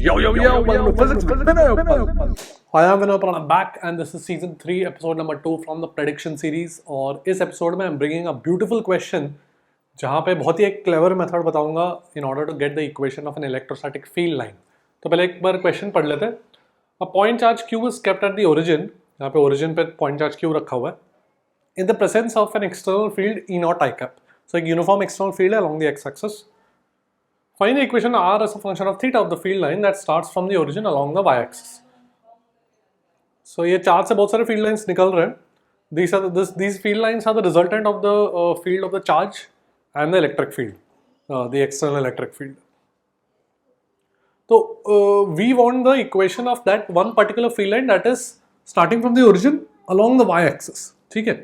Yo, welcome to Physics with Vinay. Hi, I'm Vinay Prana back and this is season 3, episode number 2 from the prediction series. और इस episode में I'm bringing a beautiful question जहाँ पे बहुत ही एक clever method बताऊंगा in order to get the equation of an electrostatic field line. तो पहले एक बार question पढ़ लेते हैं. A point charge Q is kept at the origin. यहाँ पे origin पे point charge Q रखा हुआ है. In the presence of an external field E naught I cap. So एक uniform external field है along the x-axis. Find the equation R as a function of theta of the field line that starts from the origin along the y-axis. So ये chart से बहुत सारे field lines निकल रहे हैं. These field lines are the resultant of the field of the charge and the electric field, the external electric field. So we want the equation of that one particular field line that is starting from the origin along the y-axis. ठीक है.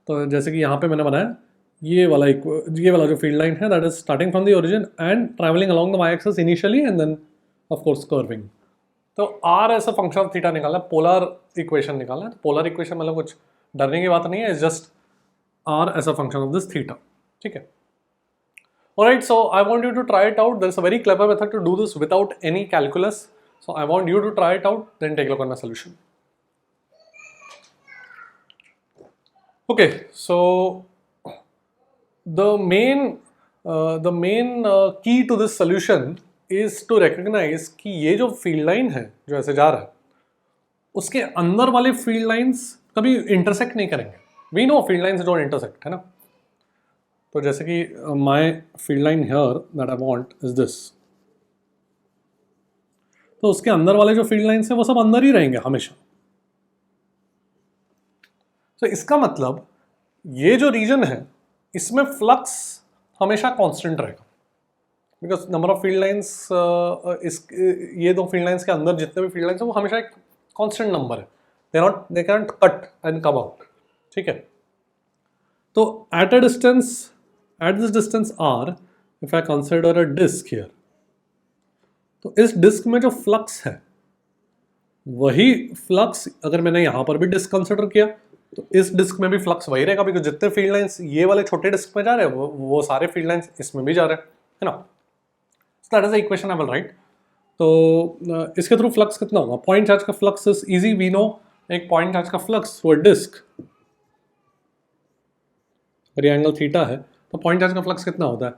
तो जैसे कि यहाँ पे मैंने बनाया ये वाला जो फील्ड लाइन है that is starting from the origin and travelling along the Y axis initially and then of course curving. तो R as a function of theta निकालना है, पोलर इक्वेशन निकालना है. पोलर इक्वेशन मतलब कुछ डरने की बात नहीं है, is just r as a function of this theta. ठीक है. Alright, so I want you to try it out. There is a very clever method to do this without any calculus. So I want you to try it out, then take a look on my solution. Okay, so the main key to this solution is to recognize कि ये जो field line है जो ऐसे जा रहा है उसके अंदर वाले फील्ड लाइंस कभी इंटरसेक्ट नहीं करेंगे. We know field lines don't intersect, है ना. तो जैसे कि my field line here that I want is this. तो उसके अंदर वाले जो फील्ड लाइंस हैं वो सब अंदर ही रहेंगे हमेशा. तो इसका मतलब ये जो रीजन है इसमें फ्लक्स हमेशा कांस्टेंट रहेगा because number of field lines ये दो फील्ड लाइंस के अंदर जितने भी फील्ड लाइंस हैं वो हमेशा एक कांस्टेंट नंबर है. They can not cut and come out. ठीक है. तो at this distance r if I consider a disc here, तो इस डिस्क में जो फ्लक्स है वही फ्लक्स अगर मैंने यहां पर भी डिस्क कंसिडर किया तो इस डिस्क में भी फ्लक्स वही रहेगा बिकॉज जितने फील्ड लाइंस ये वाले छोटे डिस्क में जा रहे हैं वो सारे फील्ड लाइंस इसमें भी जा रहे हैं, है ना. So that is the equation I will write. तो इसके थ्रू फ्लक्स कितना होगा. पॉइंट चार्ज का flux is easy, we know. एक पॉइंट चार्ज का फ्लक्स थ्रू अ डिस्क और ये एंगल थीटा है तो पॉइंट चार्ज का फ्लक्स कितना होता है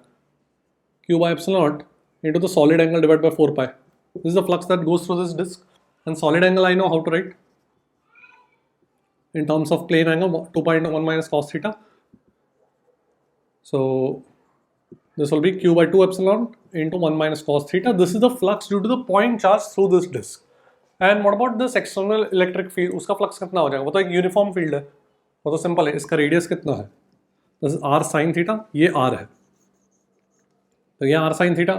Q by epsilon naught into the solid angle divided by 4 pi. This is the flux that goes through this disk, and solid angle I know how to write in terms of plane angle 2.1 minus cos theta. So this will be Q by 2 epsilon into 1 minus cos theta. This is the flux due to the point charge through this disk. And what about this external electric field? उसका flux कितना हो जाएगा. वो तो एक uniform field है, वो तो सिंपल है. इसका रेडियस कितना है. This is r sin theta, ये r है. तो ये r sin थीटा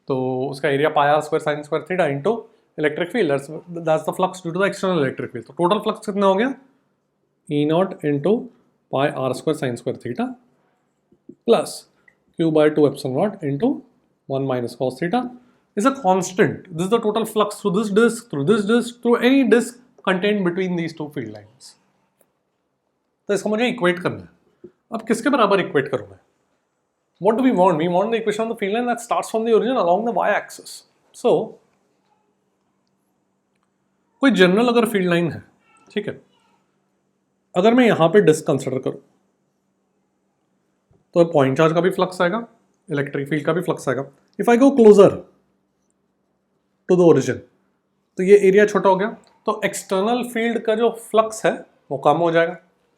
तो उसका area pi r square sin square theta into electric field. That's the flux due to the external electric field. तो टोटल फ्लक्स कितना हो गया E naught into pi r square sin square theta plus Q by 2 epsilon naught into 1 minus cos theta is a constant. This is the total flux through this disk, through any disk contained between these two field lines. तो इसको मुझे equate करना है. अब किसके बराबर equate करूँ मैं. What do we want? We want the equation of the field line that starts from the origin along the y-axis. So कोई जनरल अगर फील्ड लाइन है, ठीक है, अगर मैं यहां पे डिस्क कंसिडर करूं तो पॉइंट चार्ज का भी फ्लक्स आएगा, इलेक्ट्रिक फील्ड का भी फ्लक्स आएगा. If I go closer to the origin तो ये एरिया छोटा हो गया तो एक्सटर्नल फील्ड का जो फ्लक्स है वो कम हो जाएगा,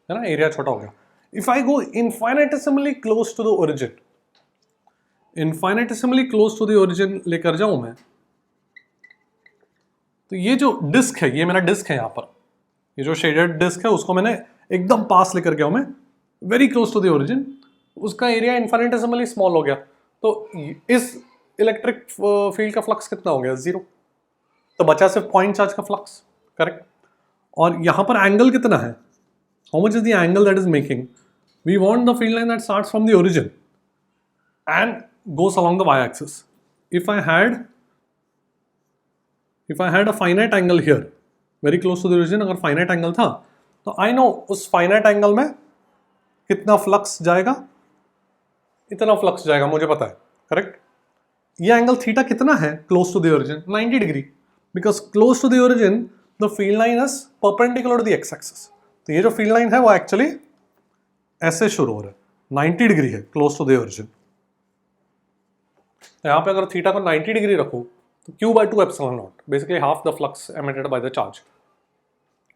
है ना. एरिया छोटा हो गया. If I go infinitesimally close to the origin, infinitesimally close to the origin लेकर जाऊं मैं तो ये जो डिस्क है, ये मेरा डिस्क है. यहां पर ये जो शेडेड डिस्क है उसको मैंने एकदम पास लेकर गया हूं मैं, very close to the origin. उसका एरिया इनफाइनेटिसिमली स्मॉल हो गया तो इस इलेक्ट्रिक फील्ड का फ्लक्स कितना हो गया, 0. तो बचा सिर्फ पॉइंट चार्ज का फ्लक्स, करेक्ट. और यहां पर एंगल कितना है, how much is the angle that is making. We want the field line that starts from the origin and goes along the Y axis. If I had a finite angle here very close to the origin, अगर finite angle था तो I know उस finite angle में कितना flux जाएगा, इतना flux जाएगा मुझे पता है, करेक्ट. ये एंगल थीटा कितना है close to the origin? 90 degree, because close to the origin the field line is perpendicular to the x axis. तो ये जो फील्ड लाइन है वो एक्चुअली ऐसे शुरू हो रहा है, 90 डिग्री है क्लोज टू द ओरिजिन। यहाँ पे अगर थीटा को 90 डिग्री रखूँ तो Q/2 epsilon not, basically half the flux emitted by the charge.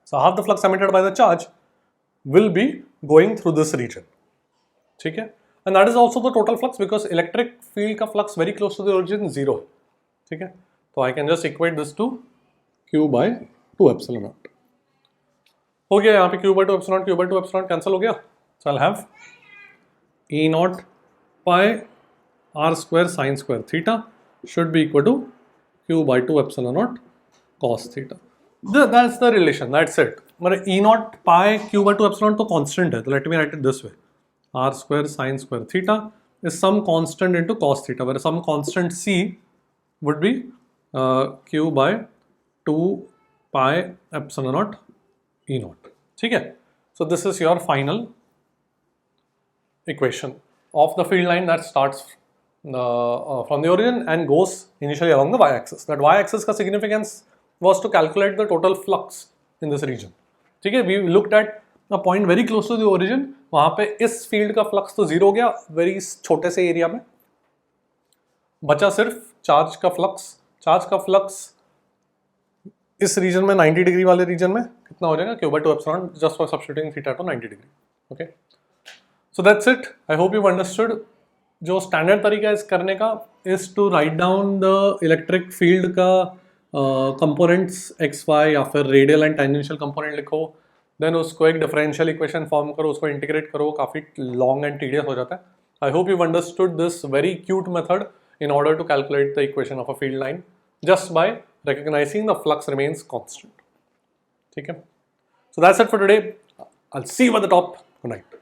So half the flux emitted by the charge will be going through this region, ठीक है, and that is also the total flux because electric field का flux very close to the origin 0 है, ठीक है। तो I can just equate this to Q/2 epsilon naught। हो गया यहाँ पे Q/2 epsilon naught, Q/2 epsilon naught cancel हो गया, so I'll have E naught pi r square sin square theta should be equal to Q/2 epsilon naught cos theta। That's the relation, that's it। मतलब E naught pi Q/2 epsilon तो constant है, तो let me write it this way, r square sin square theta is some constant into cos theta, where some constant c would be Q/2 pi epsilon naught E naught, ठीक है। So this is your final equation of the field line that starts from the origin and goes initially along the y-axis. That y-axis का significance was to calculate the total flux in this region, ठीक है। We looked at a point very close to the origin, वहाँ पे इस field का flux तो zero हो गया वेरी छोटे से एरिया में, बचा सिर्फ चार्ज का फ्लक्स। चार्ज का फ्लक्स इस रीजन में 90 डिग्री वाले रीजन में कितना हो जाएगा? Q/2 epsilon just for substituting theta to 90 degree, okay. So that's it, I hope you understood. जो स्टैंडर्ड तरीका इस करने का is to write down the electric field का कंपोनेंट्स एक्स वाई या फिर रेडियल एंड टेंजेंशियल कंपोनेंट लिखो, then उसको एक डिफरेंशियल इक्वेशन फॉर्म करो, उसको इंटीग्रेट करो, काफ़ी लॉन्ग एंड टीडियस हो जाता है। आई hope you understood this very cute method in order to calculate the equation of a field line just by recognizing the flux remains constant, ठीक है। So that's it for today, I'll see you at the top, good night।